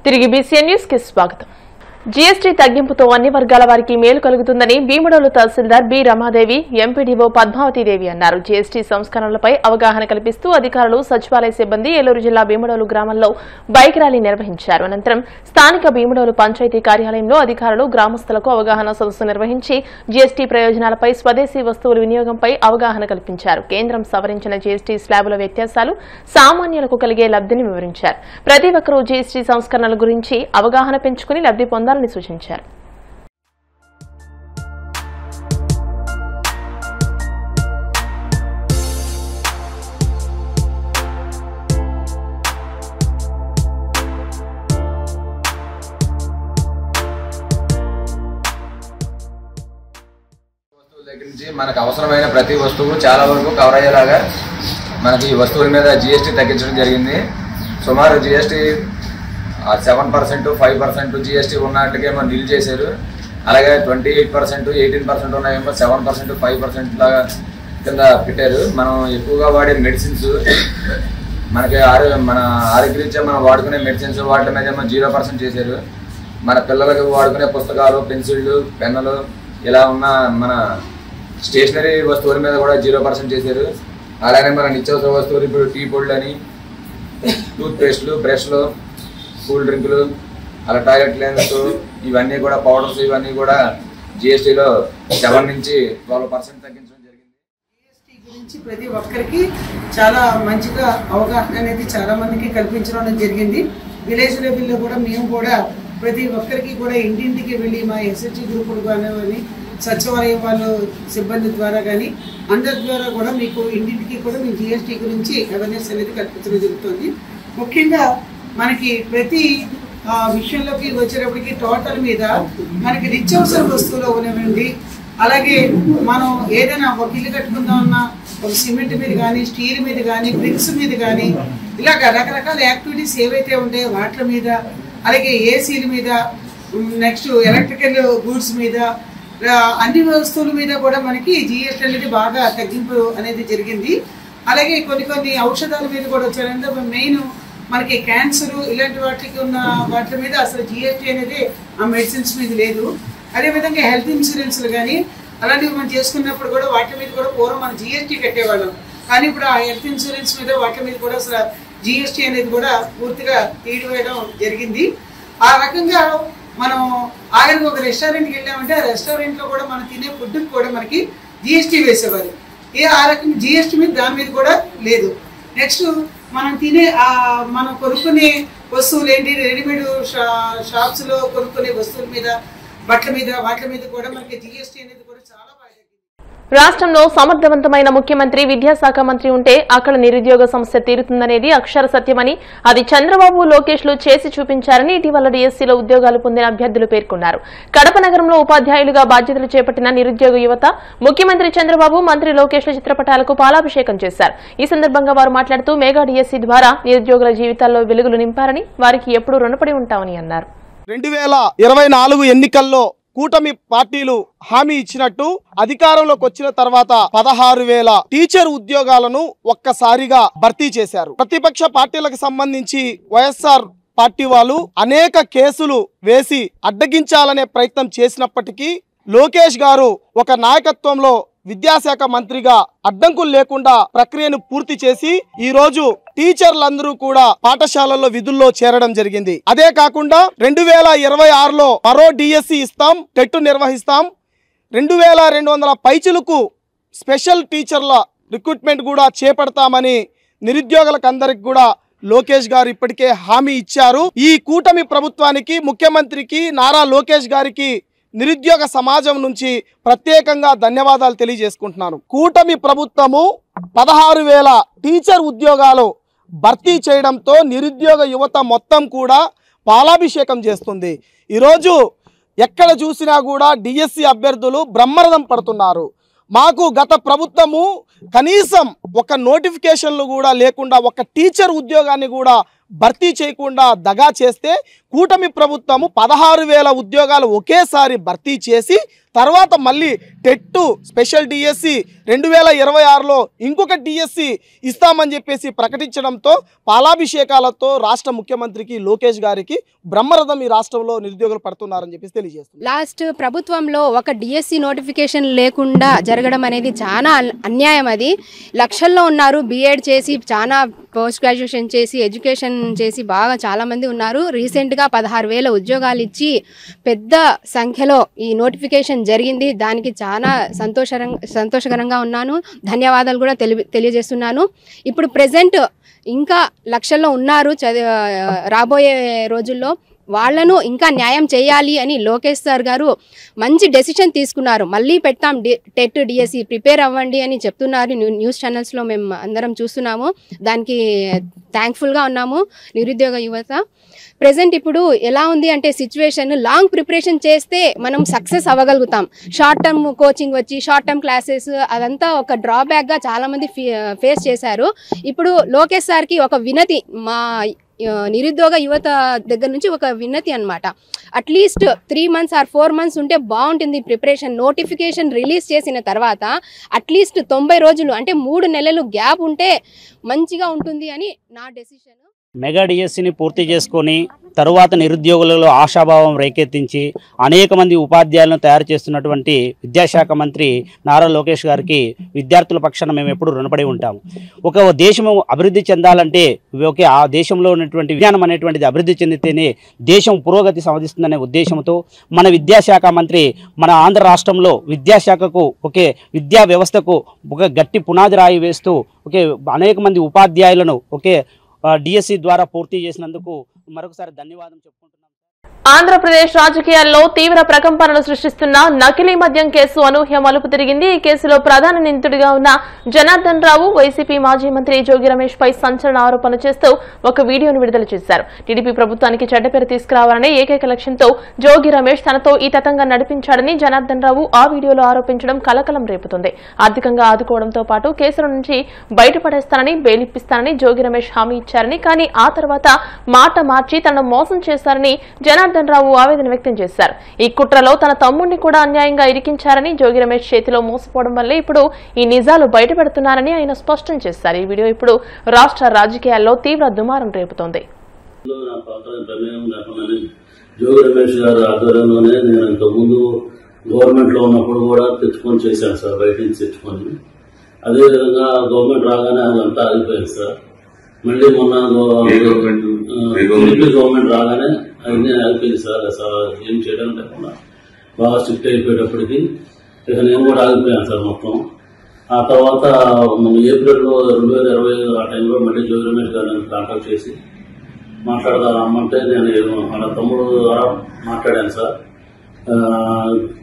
తిరిగి BCN news కి స్వాగతం. జీఎస్టీ తగ్గింపుతో అన్ని వర్గాల వారికి మేలు కలుగుతుందని భీమడోలు తహసీల్దార్ బి రమాదేవి, ఎంపీడీఓ పద్మావతిదేవి అన్నారు. జీఎస్టీ సంస్కరణలపై అవగాహన కల్పిస్తూ అధికారులు, సచివాలయ సిబ్బంది ఏలూరు జిల్లా భీమడోలు గ్రామంలో బైక్ ర్యాలీ నిర్వహించారు. అనంతరం స్థానిక భీమడోలు పంచాయతీ కార్యాలయంలో అధికారులు గ్రామస్తులకు అవగాహన సదస్సు నిర్వహించి జీఎస్టీ ప్రయోజనాలపై, స్వదేశీ వస్తువుల వినియోగంపై అవగాహన కల్పించారు. కేంద్రం సవరించిన జీఎస్టీ స్లాబుల వ్యత్యాసాలు, సామాన్యులకు కలిగే లబ్ధిని వివరించారు. ప్రతి ఒక్కరూ జీఎస్టీ సంస్కరణల గురించి అవగాహన పెంచుకుని లబ్ధి పొందాలని సూచించారు. మనకు అవసరమైన ప్రతి వస్తువు చాలా వరకు కవర్ అయ్యేలాగా మనకి ఈ వస్తువుల మీద జీఎస్టీ తగ్గించడం జరిగింది. సుమారు జీఎస్టీ 7%, 5% జీఎస్టీ ఉన్నట్టుగా నిల్ చేశారు. అలాగే 28%, 18% ఉన్నాయేమో 7%, 5% లాగా కింద పెట్టారు. మనం ఎక్కువగా వాడే మెడిసిన్స్, మనకి మన ఆరోగ్యరీత్యా మనం వాడుకునే మెడిసిన్స్ వాటి మీద ఏమో 0% చేశారు. మన పిల్లలకు వాడుకునే పుస్తకాలు, పెన్సిళ్ళు, పెన్నులు ఇలా ఉన్న మన స్టేషనరీ వస్తువుల మీద కూడా 0% చేశారు. అలానే మన నిత్యావసర వస్తువులు ఇప్పుడు టీ పొడులు అని, టూత్ పేస్టులు, బ్రష్లు, కూల్ డ్రింకులు, అలా టాయిలెట్ క్లీనర్స్, ఇవన్నీ కూడా పౌడర్స్, ఇవన్నీ కూడా జిఎస్టీలో 7 నుంచి 12% తగ్గించడం జరిగింది. జిఎస్టీ గురించి ప్రతి ఒక్కరికి చాలా మంచిగా అవగాహన అనేది చాలా మందికి కల్పించడం జరిగింది. విలేజ్ లెవెల్లో కూడా మేము కూడా ప్రతి ఒక్కరికి కూడా ఇంటింటికి వెళ్ళి మా ఎస్హెచ్జి గ్రూపులు కానీ, సచివాలయం వాళ్ళు సిబ్బంది ద్వారా కానీ అందరి ద్వారా కూడా మీకు ఇంటింటికి కూడా మీ జిఎస్టీ గురించి అవేర్నెస్ అనేది కల్పించడం జరుగుతుంది. ముఖ్యంగా మనకి ప్రతి విషయంలోకి వచ్చేటప్పటికి టోటల్ మీద మనకి నిత్యావసర వస్తువులు అవనివ్వండి, అలాగే మనం ఏదైనా ఒక ఇల్లు కట్టుకుందామన్నా ఒక సిమెంట్ మీద కానీ, స్టీల్ మీద కానీ, బ్రిక్స్ మీద కానీ, ఇలాగ రకరకాల యాక్టివిటీస్ ఏవైతే ఉంటాయో వాటి మీద, అలాగే ఏసీల మీద, నెక్స్ట్ ఎలక్ట్రికల్ గూడ్స్ మీద, అన్ని వస్తువుల మీద కూడా మనకి జిఎస్టీ అనేది బాగా తగ్గింపు అనేది జరిగింది. అలాగే కొన్ని ఔషధాల మీద కూడా వచ్చారంటే మెయిన్ మనకి క్యాన్సర్ ఇలాంటి వాటికి ఉన్న వాటి మీద అసలు జిఎస్టీ అనేది ఆ మెడిసిన్స్ మీద లేదు. అదేవిధంగా హెల్త్ ఇన్సూరెన్స్లు కానీ అలాంటివి మనం చేసుకున్నప్పుడు కూడా వాటి మీద కూడా పూర్వం మనం జిఎస్టీ కట్టేవాళ్ళం. కానీ ఇప్పుడు ఆ హెల్త్ ఇన్సూరెన్స్ మీద వాటి మీద కూడా అసలు జిఎస్టీ అనేది కూడా పూర్తిగా తీసివేయడం జరిగింది. ఆ రకంగా మనం ఆఖరికి ఒక రెస్టారెంట్కి వెళ్ళామంటే ఆ రెస్టారెంట్లో కూడా మనం తినే ఫుడ్కి కూడా మనకి జిఎస్టీ వేసేవారు. ఆ రకంగా జిఎస్టీ మీద దాని మీద కూడా లేదు. నెక్స్ట్ మనం మనం కొనుక్కునే వస్తువులు ఏంటి, రెడీమేడ్ షాప్స్లో కొనుక్కునే వస్తువుల మీద, బట్టల మీద, వాటి మీద కూడా మనకి జిఎస్టీ అనేది కూడా చాలా బాగా. రాష్ట్రంలో సమర్థవంతమైన ముఖ్యమంత్రి, విద్యాశాఖ మంత్రి ఉంటే అక్కడ నిరుద్యోగ సమస్య తీరుతుందనేది అక్షర సత్యమని, అది చంద్రబాబు, లోకేష్లు చేసి చూపించారని ఇటీవల డిఎస్సీలో ఉద్యోగాలు పొందిన అభ్యర్థులు పేర్కొన్నారు. కడప నగరంలో ఉపాధ్యాయులుగా బాధ్యతలు చేపట్టిన నిరుద్యోగ యువత ముఖ్యమంత్రి చంద్రబాబు, మంత్రి లోకేష్ల చిత్రపటాలకు పాలాభిషేకం చేశారు. ఈ సందర్భంగా వారు మాట్లాడుతూ మెగా డిఎస్సీ ద్వారా నిరుద్యోగుల జీవితాల్లో వెలుగులు నింపారని, వారికి ఎప్పుడూ రుణపడి ఉంటామని అన్నారు. 2024 ఎన్నికల్లో కూటమి పార్టీలు హామీ ఇచ్చినట్టు అధికారంలోకి వచ్చిన తర్వాత 16,000 టీచర్ ఉద్యోగాలను ఒక్కసారిగా భర్తీ చేశారు. ప్రతిపక్ష పార్టీలకు సంబంధించి వైఎస్ఆర్ పార్టీ వాళ్ళు అనేక కేసులు వేసి అడ్డగించాలనే ప్రయత్నం చేసినప్పటికీ లోకేష్ గారు ఒక నాయకత్వంలో విద్యాశాఖ మంత్రిగా అడ్డంకులు లేకుండా ప్రక్రియను పూర్తి చేసి ఈ రోజు టీచర్లందరూ కూడా పాఠశాలల్లో విధుల్లో చేరడం జరిగింది. అదే కాకుండా 2026లో మరో డిఎస్సి ఇస్తాం, టెట్ నిర్వహిస్తాం, 2200 పైచులకు స్పెషల్ టీచర్ల రిక్రూట్మెంట్ కూడా చేపడతామని నిరుద్యోగులకు అందరికి కూడా లోకేష్ గారు ఇప్పటికే హామీ ఇచ్చారు. ఈ కూటమి ప్రభుత్వానికి, ముఖ్యమంత్రికి నారా లోకేష్ గారికి నిరుద్యోగ సమాజం నుంచి ప్రత్యేకంగా ధన్యవాదాలు తెలియజేసుకుంటున్నాను. కూటమి ప్రభుత్వము 16,000 టీచర్ ఉద్యోగాలు భర్తీ చేయడంతో నిరుద్యోగ యువత మొత్తం కూడా పాలాభిషేకం చేస్తుంది. ఈరోజు ఎక్కడ చూసినా కూడా డిఎస్సి అభ్యర్థులు బ్రహ్మరథం పడుతున్నారు. మాకు గత ప్రభుత్వము కనీసం ఒక నోటిఫికేషన్లు కూడా లేకుండా ఒక టీచర్ ఉద్యోగాన్ని కూడా భర్తీ చేయకుండా దగా చేస్తే కూటమి ప్రభుత్వము 16,000 ఉద్యోగాలు ఒకేసారి భర్తీ చేసి తర్వాత మళ్ళీ టెట్ స్పెషల్ డిఎస్సి 2026లో ఇంకొక డిఎస్సి ఇస్తామని చెప్పేసి ప్రకటించడంతో పాలాభిషేకాలతో రాష్ట్ర ముఖ్యమంత్రికి లోకేష్ గారికి బ్రహ్మరథం ఈ రాష్ట్రంలో నిరుద్యోగులు పడుతున్నారని చెప్పేసి తెలియజేస్తుంది. లాస్ట్ ప్రభుత్వంలో ఒక డిఎస్సి నోటిఫికేషన్ లేకుండా జరగడం అనేది చాలా అన్యాయం. అది లక్షల్లో ఉన్నారు, బీఎడ్ చేసి చాలా పోస్ట్ గ్రాడ్యుయేషన్ చేసి ఎడ్యుకేషన్ చేసి బాగా చాలామంది ఉన్నారు. రీసెంట్గా 16,000 ఉద్యోగాలు ఇచ్చి పెద్ద సంఖ్యలో ఈ నోటిఫికేషన్ జరిగింది. దానికి చాలా సంతోషకరంగా ఉన్నాను. ధన్యవాదాలు కూడా తెలియజేస్తున్నాను. ఇప్పుడు ప్రెజెంట్ ఇంకా లక్షల్లో ఉన్నారు, రాబోయే రోజుల్లో వాళ్లను ఇంకా న్యాయం చేయాలి అని లోకేష్ సార్ గారు మంచి డెసిషన్ తీసుకున్నారు. మళ్ళీ పెడతాం టెట్ డిఎస్సి ప్రిపేర్ అవ్వండి అని చెప్తున్నారు. న్యూస్ ఛానల్స్లో మేము అందరం చూస్తున్నాము. దానికి థ్యాంక్ఫుల్గా ఉన్నాము. నిరుద్యోగ యువత ప్రెజెంట్ ఇప్పుడు ఎలా ఉంది అంటే సిచ్యువేషన్, లాంగ్ ప్రిపరేషన్ చేస్తే మనం సక్సెస్ అవ్వగలుగుతాం. షార్ట్ టర్మ్ కోచింగ్ వచ్చి షార్ట్ టర్మ్ క్లాసెస్ అదంతా ఒక డ్రాబ్యాక్గా చాలామంది ఫేస్ చేశారు. ఇప్పుడు లోకేష్ సార్కి ఒక వినతి, మా నిరుద్యోగ యువత దగ్గర నుంచి ఒక వినతి అన్నమాట. అట్లీస్ట్ 3 months or 4 months ఉంటే బాగుంటుంది ప్రిపరేషన్. నోటిఫికేషన్ రిలీజ్ చేసిన తర్వాత అట్లీస్ట్ 90 రోజులు అంటే 3 నెలలు గ్యాప్ ఉంటే మంచిగా ఉంటుంది అని నా డెసిషన్. మెగా డిఎస్సిని పూర్తి చేసుకొని తరువాత నిరుద్యోగులలో ఆశాభావం రేకెత్తించి అనేక మంది ఉపాధ్యాయులను తయారు చేస్తున్నటువంటి విద్యాశాఖ మంత్రి నారా లోకేష్ గారికి విద్యార్థుల పక్షాన మేము ఎప్పుడు రుణపడి ఉంటాము. ఒక దేశము అభివృద్ధి చెందాలంటే ఆ దేశంలో ఉన్నటువంటి విజ్ఞానం అనేటువంటిది అభివృద్ధి చెందితేనే దేశం పురోగతి సాధిస్తుందనే ఉద్దేశంతో మన విద్యాశాఖ మంత్రి మన ఆంధ్ర రాష్ట్రంలో విద్యాశాఖకు విద్యా వ్యవస్థకు ఒక గట్టి పునాది రాయి వేస్తూ అనేక మంది ఉపాధ్యాయులను డిఎస్సి ద్వారా పూర్తి చేసినందుకు మరొకసారి ధన్యవాదం చెప్పుకుంటున్నాం. ఆంధ్రప్రదేశ్ రాజకీయాల్లో తీవ్ర ప్రకంపనలు సృష్టిస్తున్న నకిలీ మద్యం కేసు అనూహ్య మలుపు తిరిగింది. ఈ కేసులో ప్రధాన నిందితుడిగా ఉన్న జనార్దన్ రావు వైసీపీ మాజీ మంత్రి జోగి రమేష్ పై సంచలన ఆరోపణలు చేస్తూ ఒక వీడియోను విడుదల చేశారు. టీడీపీ ప్రభుత్వానికి చెడ్డ పేరు తీసుకురావాలనే ఏకైక లక్ష్యంతో జోగి రమేష్ తనతో ఈ తతంగం నడిపించాడని జనార్దన్ రావు ఆ వీడియోలో ఆరోపించడం కలకలం రేపుతుంది. ఆర్థికంగా ఆదుకోవడంతో పాటు కేసుల నుంచి బయటపడేస్తానని, బెయిలిప్పిస్తానని జోగి రమేష్ హామీ ఇచ్చారని, కానీ ఆ తర్వాత మాట మార్చి తనను మోసం చేశారని జనార్దన్ రావు ఆవేదన వ్యక్తం చేశారు. ఈ కుట్రలో తన తమ్ముడిని కూడా అన్యాయంగా ఇరికించారని, జోగి రమేష్ చేతిలో మోసపోవడం వల్లే ఇప్పుడు ఈ నిజాలు బయటపెడుతున్నారని ఆయన స్పష్టం చేశారు. ఈ వీడియో ఇప్పుడు రాష్ట్ర రాజకీయాల్లో తీవ్ర దుమారం రేపుతోంది. జోగి రమేష్ గారు ఆధ్వర్యంలోనే నేను ఇంతకుముందు గవర్నమెంట్ లో ఉన్నప్పుడు కూడా తెచ్చుకొని చేశాను సార్, బయట నుంచి తెచ్చుకొని. అదేవిధంగా గవర్నమెంట్ రాగానే అదంతా ఆగిపోయింది సార్. మళ్ళీ మొన్న గవర్నమెంట్ రాగానే అన్నీ ఆగిపోయింది సార్. అసలు ఏం చేయడం లేకుండా బాగా స్ట్రిక్ట్ అయిపోయేటప్పటికి ఇక నేను కూడా ఆగిపోయాను సార్ మొత్తం. ఆ తర్వాత మన ఏప్రిల్లో 2025 ఆ టైంలో మళ్ళీ జోగి రమేష్ గారు నన్ను కాంటాక్ట్ చేసి మాట్లాడదామంటే నేను వాళ్ళ తమ్ముడు ద్వారా మాట్లాడాను సార్.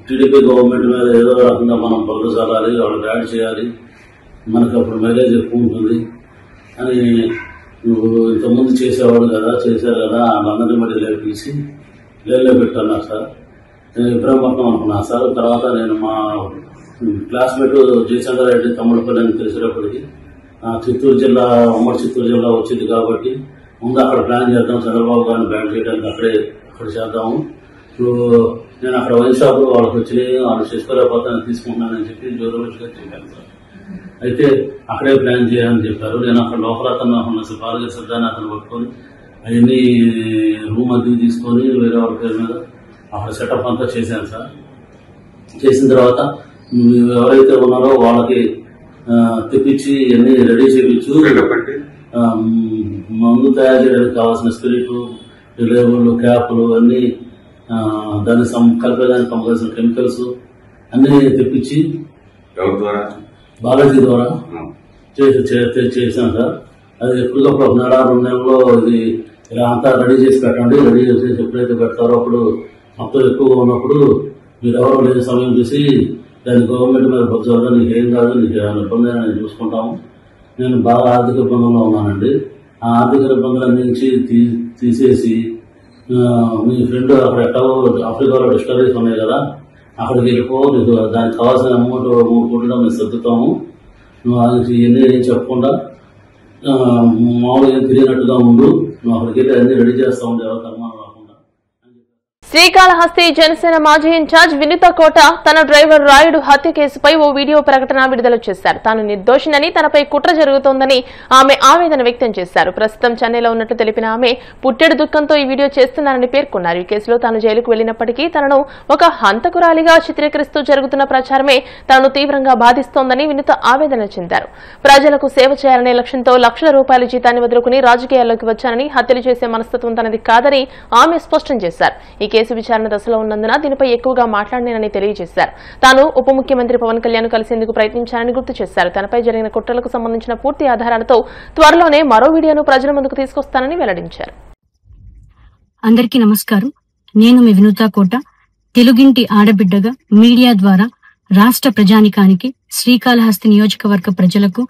టీడీపీ గవర్నమెంట్ మీద ఏదో రకంగా మనం పనులు చల్లాలి, వాళ్ళు యాడ్ చేయాలి, మనకు అప్పుడు మైలేజ్ ఎక్కువ ఉంటుంది అని నువ్వు ఇంతకుముందు చేసేవాడు కదా, చేశారు కదా, వాళ్ళందరినీ మళ్ళీ పిలిచి లేలో పెట్టన్నారు సార్. నేను ఇబ్రహీంపట్నం అనుకున్నాను సార్. తర్వాత నేను మా క్లాస్మేట్ జయచంద్ర రెడ్డి తమ్ముడుపల్లి అని తెలిసేటప్పటికి చిత్తూరు జిల్లా, ఉమ్మడి చిత్తూరు జిల్లా వచ్చింది కాబట్టి ముందు అక్కడ ప్లాన్ చేద్దాం, చంద్రబాబు గారిని బ్యాన్ చేయడానికి అక్కడ చేద్దాము. ఇప్పుడు నేను అక్కడ వైన్ షాపులో వాళ్ళకి వచ్చి వాళ్ళు చేసుకోలేకపోతే తీసుకుంటున్నానని చెప్పి జోగి రమేష్ గారు చెప్పాను సార్. అయితే అక్కడే ప్లాన్ చేయాలని చెప్పారు. నేను అక్కడ లోపల అతను బాగా శ్రద్ధాన్ని అతను పట్టుకొని అవన్నీ రూమ్ అద్దెకి తీసుకొని వేరే వాళ్ళ పేరు మీద అక్కడ సెటప్ అంతా చేశాను సార్. చేసిన తర్వాత ఎవరైతే ఉన్నారో వాళ్ళకి తెప్పించి అన్ని రెడీ చేయించు, మందు తయారు చేయడానికి కావాల్సిన స్పిరిట్, లేబుల్, క్యాప్లు అన్నీ, దానికి కలిపేదానికి కావాల్సిన కెమికల్స్ అన్ని తెప్పించి బాలాజీ ద్వారా చేశాను సార్. అది ఎప్పటికప్పుడు 1.5-2 నెలల్లో ఇది ఇలా అంతా రెడీ చేసి పెట్టండి. రెడీ చేసి ఎప్పుడైతే పెడతారో అప్పుడు మొత్తం ఎక్కువగా ఉన్నప్పుడు మీరు ఎవరో లేని సమయం చూసి దాన్ని గవర్నమెంట్ మీద బొచ్చారు, నీకు ఏం కాదు, నీకు ఏమైనా ఇబ్బంది అని చూసుకుంటాము. నేను బాగా ఆర్థిక ఇబ్బందుల్లో ఉన్నానండి. ఆ ఆర్థిక ఇబ్బందులన్నీ నుంచి తీసేసి మీ ఫ్రెండ్ అక్కడ ఎట్టో ఆఫ్రికాలో డిస్టరీస్ ఉన్నాయి కదా, అక్కడికి వెళ్ళిపో, నీకు దానికి కావాల్సిన అమౌంట్ 3 కోట్లు మేము సర్దుతాము, నువ్వు అది ఇవన్నీ ఏం చెప్పకుండా మామూలుగా తిరిగినట్టుగా ఉండు, నువ్వు అక్కడికి వెళ్ళి అన్ని రెడీ చేస్తా ఉండే ఎవరికి అనుమానం రాకుండా. శ్రీకాళహస్తి జనసేన మాజీ ఇన్ఛార్జ్ వినుత కోట తన డ్రైవర్ రాయుడు హత్య కేసుపై ఓ వీడియో ప్రకటన విడుదల చేశారు. తాను నిర్దోషినని, తనపై కుట్ర జరుగుతోందని ఆమె ఆవేదన వ్యక్తం చేశారు. ప్రస్తుతం చెన్నైలో ఉన్నట్లు తెలిపిన ఆమె పుట్టెడు దుఃఖంతో ఈ వీడియో చేస్తున్నారని పేర్కొన్నారు. ఈ కేసులో తాను జైలుకు వెళ్లినప్పటికీ తనను ఒక హంతకురాలిగా చిత్రీకరిస్తూ జరుగుతున్న ప్రచారమే తనను తీవ్రంగా బాధిస్తోందని వినుత ఆవేదన చెందారు. ప్రజలకు సేవ చేయాలనే లక్ష్యంతో లక్షల రూపాయల జీతాన్ని వదులుకుని రాజకీయాల్లోకి వచ్చానని, హత్యలు చేసే మనస్తత్వం తనది కాదని ఆమె స్పష్టం చేశారు. ఈ కేసు విచారణ దశలో ఉన్నందున దీనిపై ఎక్కువగా మాట్లాడలేనని తెలియజేశారు. తాను ఉప ముఖ్యమంత్రి పవన్ కళ్యాణ్ కలిసేందుకు ప్రయత్నించానని గుర్తు చేశారు. తనపై జరిగిన కుట్రలకు సంబంధించిన పూర్తి ఆధారాలతో త్వరలోనే మరో వీడియోను ప్రజల ముందుకు తీసుకొస్తానని వెల్లడించారు. అందరికీ నమస్కారం. నేను మీ వినూత కోట. తెలుగింటి ఆడబిడ్డగా మీడియా ద్వారా రాష్ట్ర ప్రజానికానికి, శ్రీకాళహస్తి నియోజకవర్గ ప్రజలకు,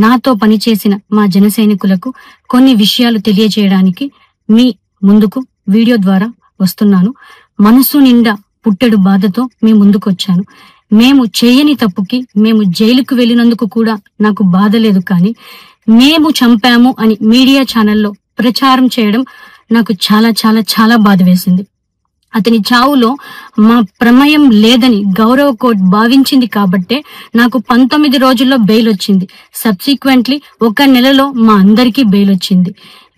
నాతో పనిచేసిన మా జన సైనికులకు కొన్ని విషయాలు తెలియజేయడానికి మీ ముందుకు వీడియో ద్వారా వస్తున్నాను. మనసు నిండా పుట్టెడు బాధతో మీ ముందుకొచ్చాను. మేము చేయని తప్పుకి మేము జైలుకు వెళ్ళినందుకు కూడా నాకు బాధ లేదు, కానీ మేము చంపాము అని మీడియా ఛానల్లో ప్రచారం చేయడం నాకు చాలా చాలా చాలా బాధ వేసింది. అతని చావులో మా ప్రమేయం లేదని గౌరవ కోర్టు భావించింది కాబట్టే నాకు 19 రోజుల్లో బెయిల్ వచ్చింది. సబ్సిక్వెంట్లీ 1 నెలలో మా అందరికీ బెయిల్ వచ్చింది.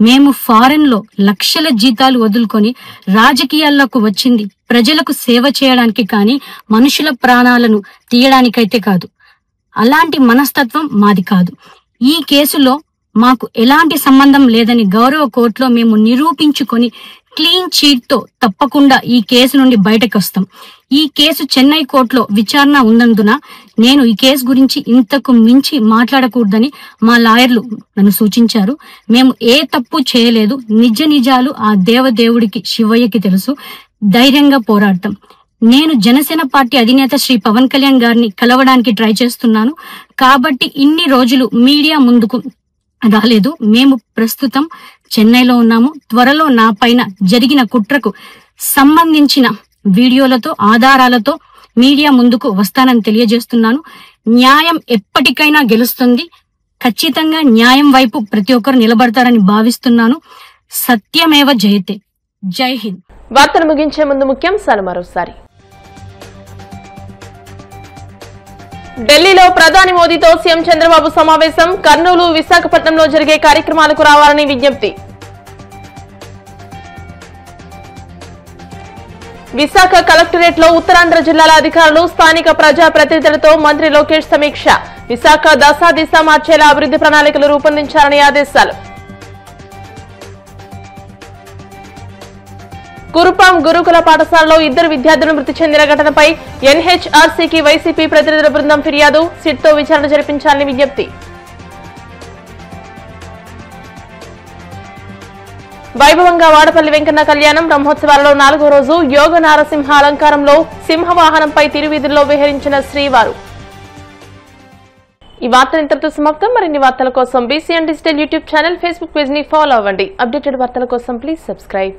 మేము ఫారెన్ లో లక్షల జీతాలు వదులుకొని రాజకీయాల్లోకి వచ్చింది ప్రజలకు సేవ చేయడానికి, కానీ మనుషుల ప్రాణాలను తీయడానికైతే కాదు. అలాంటి మనస్తత్వం మాది కాదు. ఈ కేసులో మాకు ఎలాంటి సంబంధం లేదని గౌరవ కోర్టులో మేము నిరూపించుకొని క్లీన్ చీట్ తో తప్పకుండా ఈ కేసు నుండి బయటకు వస్తాం. ఈ కేసు చెన్నై కోర్టులో విచారణ ఉన్నందున నేను ఈ కేసు గురించి ఇంతకు మించి మాట్లాడకూడదని మా లాయర్లు నన్ను సూచించారు. మేము ఏ తప్పు చేయలేదు. నిజ నిజాలు ఆ దేవదేవుడికి, శివయ్యకి తెలుసు. ధైర్యంగా పోరాడతాం. నేను జనసేన పార్టీ అధినేత శ్రీ పవన్ కళ్యాణ్ గారిని కలవడానికి ట్రై చేస్తున్నాను కాబట్టి ఇన్ని రోజులు మీడియా ముందుకు రాలేదు. మేము ప్రస్తుతం చెన్నైలో ఉన్నాము. త్వరలో నా పైన జరిగిన కుట్రకు సంబంధించిన వీడియోలతో, ఆధారాలతో మీడియా ముందుకు వస్తానని తెలియజేస్తున్నాను. న్యాయం ఎప్పటికైనా గెలుస్తుంది. ఖచ్చితంగా న్యాయం వైపు ప్రతి ఒక్కరు నిలబడతారని భావిస్తున్నాను. సత్యమేవ జయతే. జై హింద్. వార్తలు ముగించే ముందు ముఖ్యాంశాలు మరోసారి. ఢిల్లీలో ప్రధాని మోదీతో సీఎం చంద్రబాబు సమావేశం. కర్నూలు, విశాఖపట్నంలో జరిగే కార్యక్రమాలకు రావాలని విజ్ఞప్తి. విశాఖ కలెక్టరేట్ లో ఉత్తరాంధ్ర జిల్లాల అధికారులు, స్థానిక ప్రజా ప్రతినిధులతో మంత్రి లోకేష్ సమీక్ష. విశాఖ దశా దిశ మార్చేలా అభివృద్ధి ప్రణాళికలు రూపొందించాలని ఆదేశాలు. కురుపాం గురుకుల పాఠశాలలో 2 విద్యార్థులు మృతి చెందిన ఘటనపై ఎన్హెచ్ఆర్సీకి వైసీపీ ప్రతినిధుల బృందం ఫిర్యాదు. సిట్తో విచారణ జరిపించాలని విజ్ఞప్తి. వైభవంగా వాడపల్లి వెంకన్న కళ్యాణం బ్రహ్మోత్సవాలలో 4వ రోజు యోగ నారసింహ అలంకారంలో సింహవాహనంపై తిరువీధుల్లో విహరించిన శ్రీవారు. ఈ వార్తలు ఇంతటితో సమాప్తం. మరిన్ని వార్తల కోసం BCN digital YouTube channel, Facebook page ని ఫాలో అవ్వండి. అప్డేటెడ్ వార్తల కోసం ప్లీజ్ సబ్స్క్రైబ్.